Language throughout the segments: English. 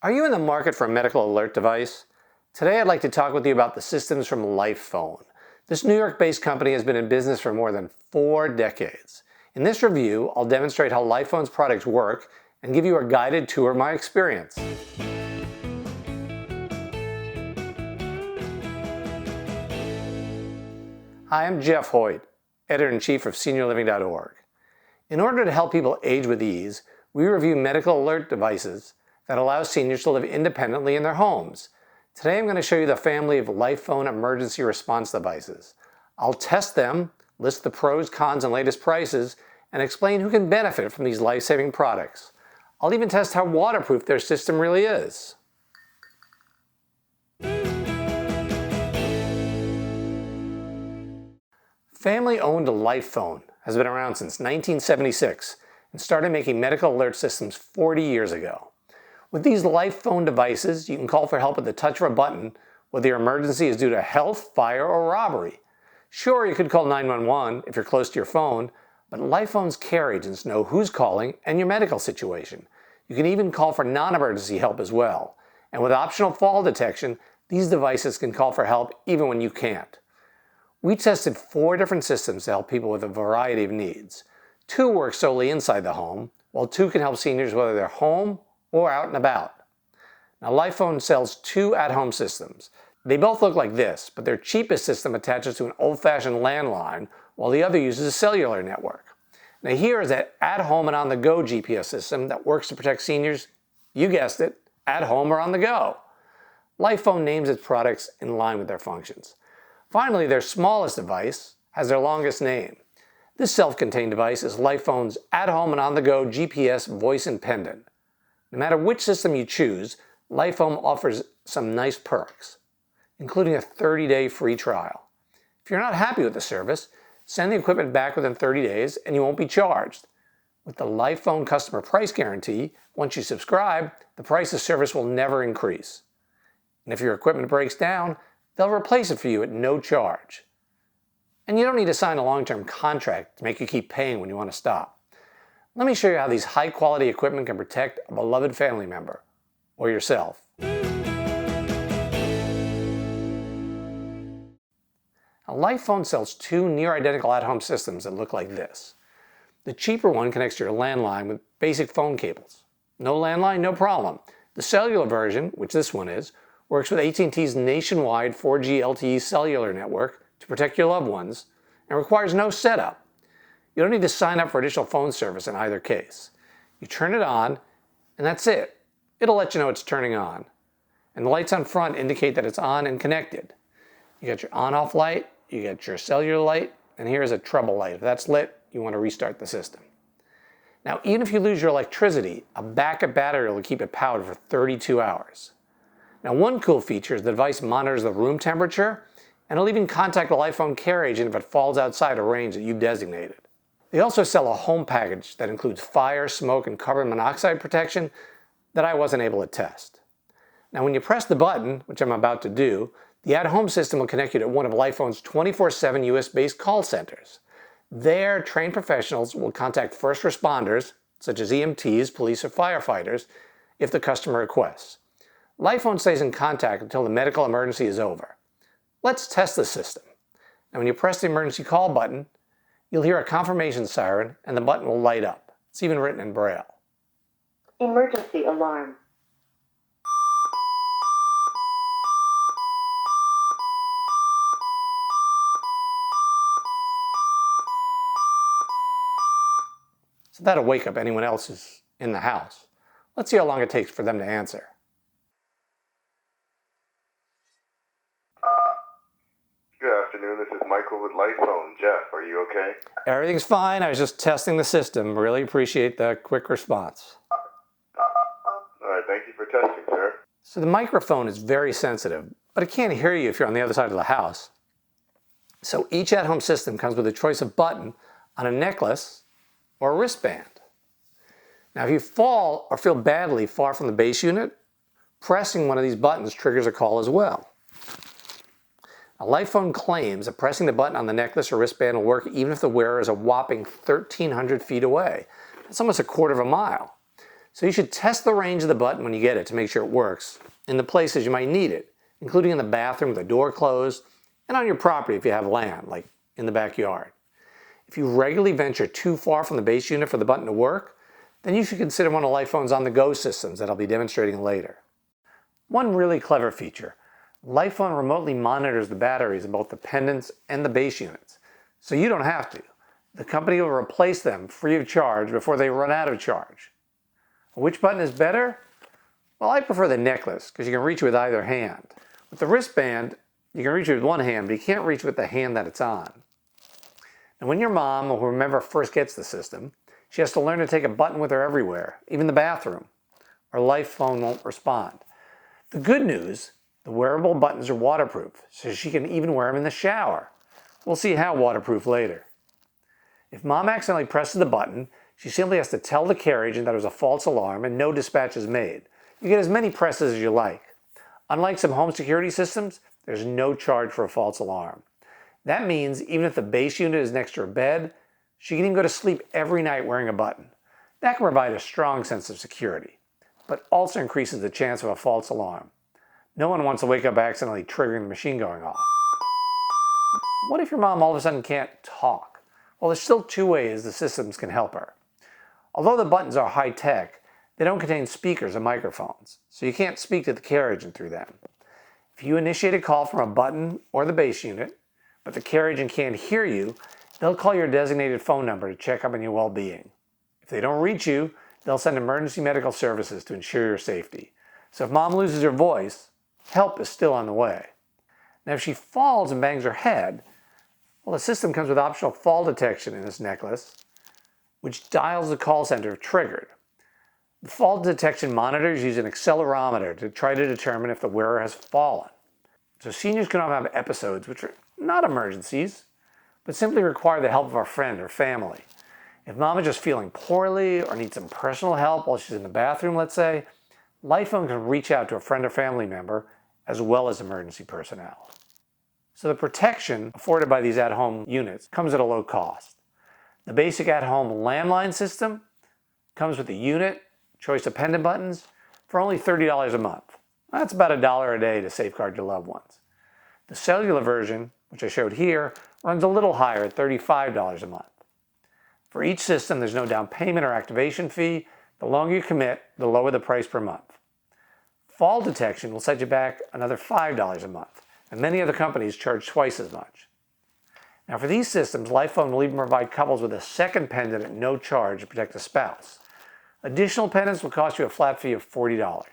Are you in the market for a medical alert device? Today I'd like to talk with you about the systems from LifeFone. This New York-based company has been in business for more than 4 decades. In this review, I'll demonstrate how LifeFone's products work and give you a guided tour of my experience. Hi, I'm Jeff Hoyt, Editor-in-Chief of SeniorLiving.Org. In order to help people age with ease, we review medical alert devices that allow seniors to live independently in their homes. Today I'm going to show you the family of LifeFone emergency response devices. I'll test them, list the pros, cons, and latest prices, and explain who can benefit from these life-saving products. I'll even test how waterproof their system really is. Family-owned LifeFone has been around since 1976 and started making medical alert systems 40 years ago. With these LifeFone devices, you can call for help at the touch of a button, whether your emergency is due to health, fire, or robbery. Sure, you could call 911 if you're close to your phone, but LifePhone's care agents know who's calling and your medical situation. You can even call for non-emergency help as well. And with optional fall detection, these devices can call for help even when you can't. We tested 4 different systems to help people with a variety of needs. 2 work solely inside the home, while 2 can help seniors whether they're home or out and about. Now, LifeFone sells 2 at-home systems. They both look like this, but their cheapest system attaches to an old-fashioned landline, while the other uses a cellular network. Now, here is that at-home and on-the-go GPS system that works to protect seniors, you guessed it, at home or on the go. LifeFone names its products in line with their functions. Finally, their smallest device has their longest name. This self-contained device is LifeFone's at-home and on-the-go GPS Voice-in-Pendant. No matter which system you choose, LifeFone offers some nice perks, including a 30-day free trial. If you're not happy with the service, send the equipment back within 30 days and you won't be charged. With the LifeFone customer price guarantee, once you subscribe, the price of service will never increase. And if your equipment breaks down, they'll replace it for you at no charge. And you don't need to sign a long-term contract to make you keep paying when you want to stop. Let me show you how these high-quality equipment can protect a beloved family member, or yourself. Now, LifeFone sells 2 near-identical at-home systems that look like this. The cheaper one connects to your landline with basic phone cables. No landline, no problem. The cellular version, which this one is, works with AT&T's nationwide 4G LTE cellular network to protect your loved ones and requires no setup. You don't need to sign up for additional phone service in either case. You turn it on, and that's it. It'll let you know it's turning on. And the lights on front indicate that it's on and connected. You got your on-off light, you got your cellular light, and here's a trouble light. If that's lit, you want to restart the system. Now, even if you lose your electricity, a backup battery will keep it powered for 32 hours. Now, one cool feature is the device monitors the room temperature, and it'll even contact a LifeFone care agent if it falls outside a range that you've designated. They also sell a home package that includes fire, smoke, and carbon monoxide protection that I wasn't able to test. Now, when you press the button, which I'm about to do, the at-home system will connect you to one of LifeFone's 24/7 US-based call centers. There, trained professionals will contact first responders, such as EMTs, police, or firefighters, if the customer requests. LifeFone stays in contact until the medical emergency is over. Let's test the system. Now, when you press the emergency call button, you'll hear a confirmation siren and the button will light up. It's even written in Braille. Emergency alarm. So that'll wake up anyone else who's in the house. Let's see how long it takes for them to answer. Good afternoon, this is Michael with LifeFone. Jeff, are you okay? Everything's fine. I was just testing the system. Really appreciate the quick response. All right, thank you for testing, sir. So the microphone is very sensitive, but it can't hear you if you're on the other side of the house. So each at-home system comes with a choice of button on a necklace or a wristband. Now, if you fall or feel badly far from the base unit, pressing one of these buttons triggers a call as well. Now, LifeFone claims that pressing the button on the necklace or wristband will work even if the wearer is a whopping 1,300 feet away. That's almost a quarter of a mile. So you should test the range of the button when you get it to make sure it works in the places you might need it, including in the bathroom with the door closed and on your property if you have land, like in the backyard. If you regularly venture too far from the base unit for the button to work, then you should consider one of LifePhone's on-the-go systems that I'll be demonstrating later. One really clever feature, LifePhone remotely monitors the batteries in both the pendants and the base units, so you don't have to. The company will replace them free of charge before they run out of charge. Which button is better? Well, I prefer the necklace because you can reach it with either hand. With the wristband, you can reach it with one hand, but you can't reach it with the hand that it's on. And when your mom or whomever first gets the system, she has to learn to take a button with her everywhere, even the bathroom, or LifePhone won't respond. The good news, the wearable buttons are waterproof, so she can even wear them in the shower. We'll see how waterproof later. If mom accidentally presses the button, she simply has to tell the care agent that it was a false alarm and no dispatch is made. You get as many presses as you like. Unlike some home security systems, there's no charge for a false alarm. That means even if the base unit is next to her bed, she can even go to sleep every night wearing a button. That can provide a strong sense of security, but also increases the chance of a false alarm. No one wants to wake up accidentally triggering the machine going off. What if your mom all of a sudden can't talk? Well, there's still two ways the systems can help her. Although the buttons are high-tech, they don't contain speakers or microphones, so you can't speak to the care agent through them. If you initiate a call from a button or the base unit, but the care agent can't hear you, they'll call your designated phone number to check up on your well-being. If they don't reach you, they'll send emergency medical services to ensure your safety. So if mom loses her voice, help is still on the way. Now if she falls and bangs her head, well, the system comes with optional fall detection in this necklace, which dials the call center if triggered. The fall detection monitors use an accelerometer to try to determine if the wearer has fallen. So seniors can often have episodes which are not emergencies, but simply require the help of our friend or family. If mom is just feeling poorly or needs some personal help while she's in the bathroom, let's say, LifePhone can reach out to a friend or family member as well as emergency personnel. So the protection afforded by these at-home units comes at a low cost. The basic at-home landline system comes with the unit, choice of pendant buttons, for only $30 a month. That's about $1 a day to safeguard your loved ones. The cellular version, which I showed here, runs a little higher at $35 a month. For each system, there's no down payment or activation fee. The longer you commit, the lower the price per month. Fall detection will set you back another $5 a month, and many other companies charge twice as much. Now for these systems, LifePhone will even provide couples with a second pendant at no charge to protect a spouse. Additional pendants will cost you a flat fee of $40.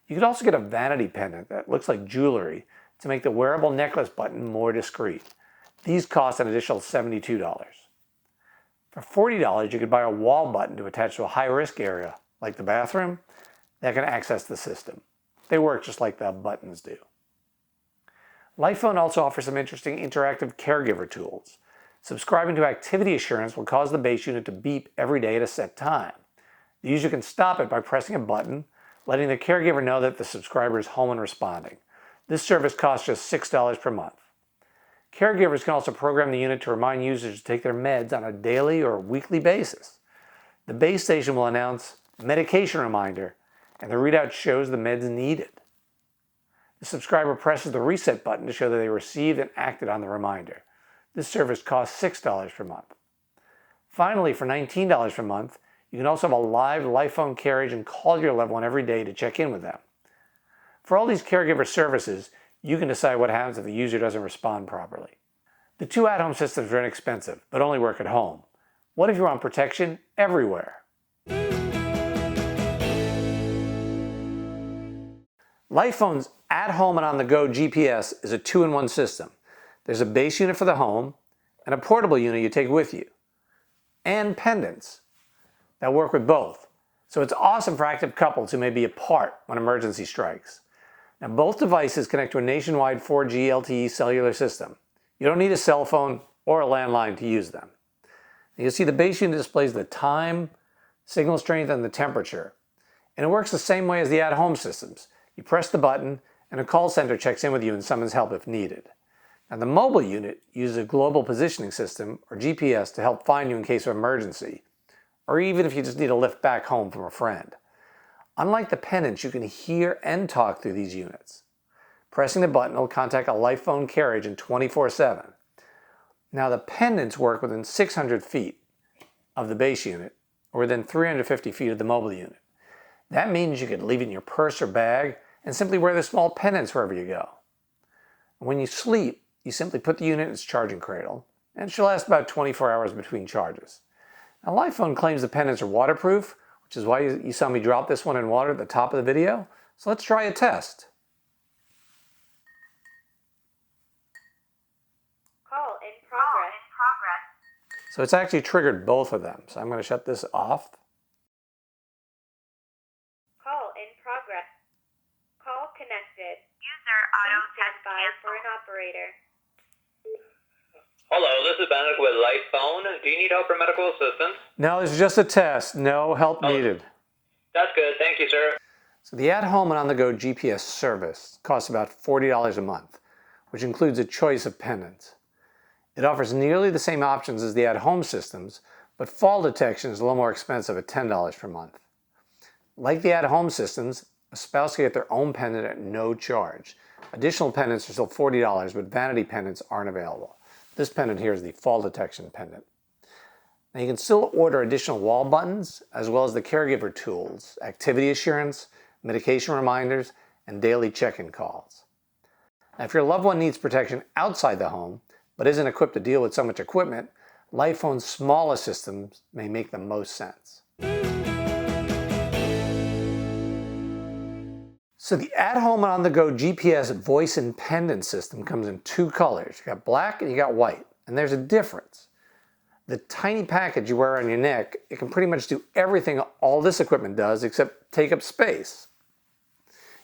You could also get a vanity pendant that looks like jewelry to make the wearable necklace button more discreet. These cost an additional $72. For $40, you could buy a wall button to attach to a high-risk area, like the bathroom, that can access the system. They work just like the buttons do. LifePhone also offers some interesting interactive caregiver tools. Subscribing to Activity Assurance will cause the base unit to beep every day at a set time. The user can stop it by pressing a button, letting the caregiver know that the subscriber is home and responding. This service costs just $6 per month. Caregivers can also program the unit to remind users to take their meds on a daily or weekly basis. The base station will announce medication reminder, and the readout shows the meds needed. The subscriber presses the reset button to show that they received and acted on the reminder. This service costs $6 per month. Finally, for $19 per month, you can also have a live LifePhone care agent call your loved one every day to check in with them. For all these caregiver services, you can decide what happens if the user doesn't respond properly. The two at-home systems are inexpensive, but only work at home. What if you want protection everywhere? LifePhone's at-home and on-the-go GPS is a two-in-one system. There's a base unit for the home and a portable unit you take with you, and pendants that work with both. So it's awesome for active couples who may be apart when emergency strikes. Now both devices connect to a nationwide 4G LTE cellular system. You don't need a cell phone or a landline to use them. You'll see the base unit displays the time, signal strength, and the temperature. And it works the same way as the at-home systems. You press the button and a call center checks in with you and summons help if needed. Now the mobile unit uses a global positioning system, or GPS, to help find you in case of emergency, or even if you just need a lift back home from a friend. Unlike the pendants, you can hear and talk through these units. Pressing the button will contact a LifePhone care agent 24/7. Now the pendants work within 600 feet of the base unit or within 350 feet of the mobile unit. That means you could leave it in your purse or bag and simply wear the small pendants wherever you go. When you sleep, you simply put the unit in its charging cradle, and it should last about 24 hours between charges. Now LifePhone claims the pendants are waterproof, which is why you saw me drop this one in water at the top of the video. So let's try a test. Call in progress. So it's actually triggered both of them. So I'm going to shut this off. Call in progress. Call connected. User auto Please stand test by for canceled. an operator. Hello, this is Bennett with LifePhone. Do you need help or medical assistance? No, this is just a test. No help needed. That's good. Thank you, sir. So the at-home and on-the-go GPS service costs about $40 a month, which includes a choice of pendants. It offers nearly the same options as the at-home systems, but fall detection is a little more expensive at $10 per month. Like the at-home systems, a spouse can get their own pendant at no charge. Additional pendants are still $40, but vanity pendants aren't available. This pendant here is the fall detection pendant. Now you can still order additional wall buttons, as well as the caregiver tools, activity assurance, medication reminders, and daily check-in calls. Now if your loved one needs protection outside the home, but isn't equipped to deal with so much equipment, LifePhone's smallest systems may make the most sense. So the at-home and on-the-go GPS Voice-in-Pendant system comes in two colors. You got black and you got white, and there's a difference. The tiny package you wear on your neck, it can pretty much do everything all this equipment does except take up space.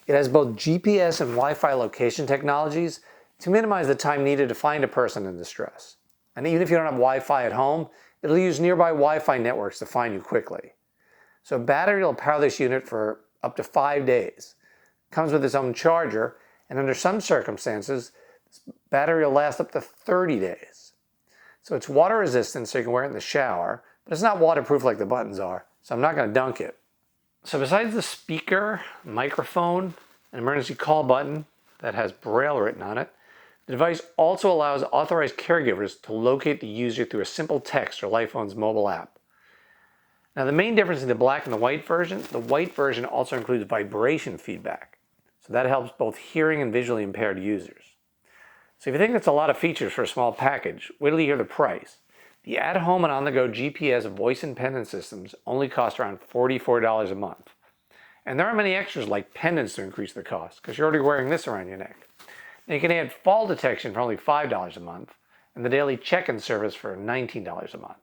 It has both GPS and Wi-Fi location technologies to minimize the time needed to find a person in distress. And even if you don't have Wi-Fi at home, it'll use nearby Wi-Fi networks to find you quickly. So a battery will power this unit for up to 5 days. It comes with its own charger, and under some circumstances, this battery will last up to 30 days. So it's water resistant, so you can wear it in the shower, but it's not waterproof like the buttons are, so I'm not going to dunk it. So besides the speaker, microphone, and emergency call button that has Braille written on it, the device also allows authorized caregivers to locate the user through a simple text or LifePhone's mobile app. Now the main difference in the black and the white version also includes vibration feedback. So that helps both hearing and visually impaired users. So if you think that's a lot of features for a small package, wait till you hear the price. The at-home and on-the-go GPS Voice-in-Pendant systems only cost around $44 a month. And there aren't many extras like pendants to increase the cost, because you're already wearing this around your neck. And you can add fall detection for only $5 a month, and the daily check-in service for $19 a month.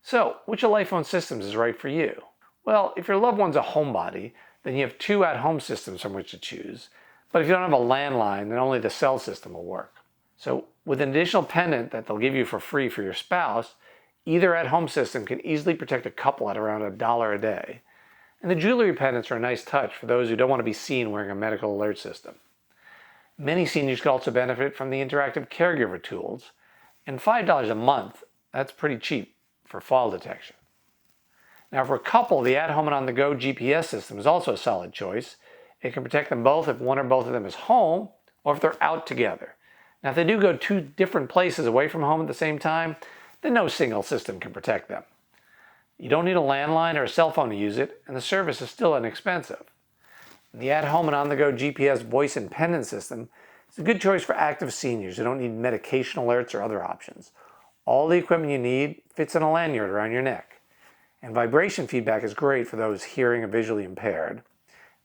So, which of LifePhone systems is right for you? Well, if your loved one's a homebody, then you have two at-home systems from which to choose. But if you don't have a landline, then only the cell system will work. So, with an additional pendant that they'll give you for free for your spouse, either at-home system can easily protect a couple at around $1 a day. And the jewelry pendants are a nice touch for those who don't want to be seen wearing a medical alert system. Many seniors can also benefit from the interactive caregiver tools, and $5 a month, that's pretty cheap for fall detection. Now for a couple, the at-home and on-the-go GPS system is also a solid choice. It can protect them both if one or both of them is home, or if they're out together. Now if they do go two different places away from home at the same time, then no single system can protect them. You don't need a landline or a cell phone to use it, and the service is still inexpensive. The at-home and on-the-go GPS Voice-in-Pendant system is a good choice for active seniors who don't need medication alerts or other options. All the equipment you need fits in a lanyard around your neck. And vibration feedback is great for those hearing or visually impaired.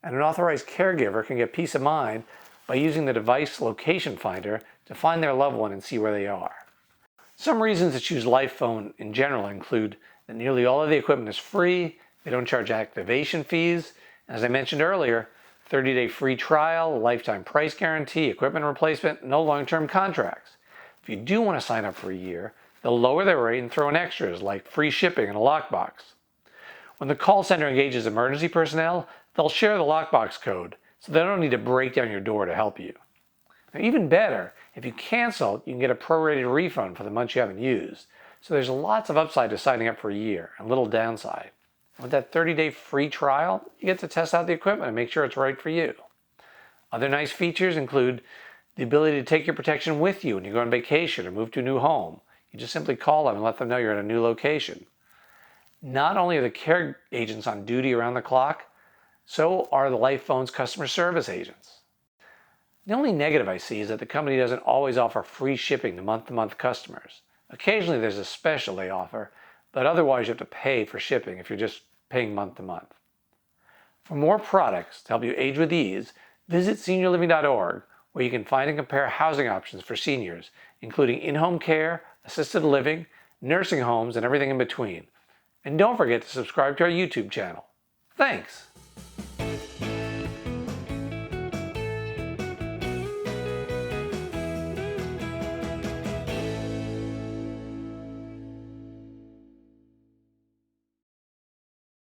And an authorized caregiver can get peace of mind by using the device location finder to find their loved one and see where they are. Some reasons to choose LifePhone in general include that nearly all of the equipment is free, they don't charge activation fees, and as I mentioned earlier, 30-day free trial, lifetime price guarantee, equipment replacement, no long-term contracts. If you do want to sign up for a year, they'll lower their rate and throw in extras like free shipping and a lockbox. When the call center engages emergency personnel, they'll share the lockbox code, so they don't need to break down your door to help you. Now, even better, if you cancel, you can get a prorated refund for the months you haven't used. So there's lots of upside to signing up for a year and little downside. With that 30-day free trial, you get to test out the equipment and make sure it's right for you. Other nice features include the ability to take your protection with you when you go on vacation or move to a new home. You just simply call them and let them know you're at a new location. Not only are the care agents on duty around the clock, so are the LifePhone's customer service agents. The only negative I see is that the company doesn't always offer free shipping to month-to-month customers. Occasionally there's a special they offer, but otherwise you have to pay for shipping if you're just paying month-to-month. For more products to help you age with ease, visit SeniorLiving.Org, where you can find and compare housing options for seniors, including in-home care, assisted living, nursing homes, and everything in between. And don't forget to subscribe to our YouTube channel. Thanks!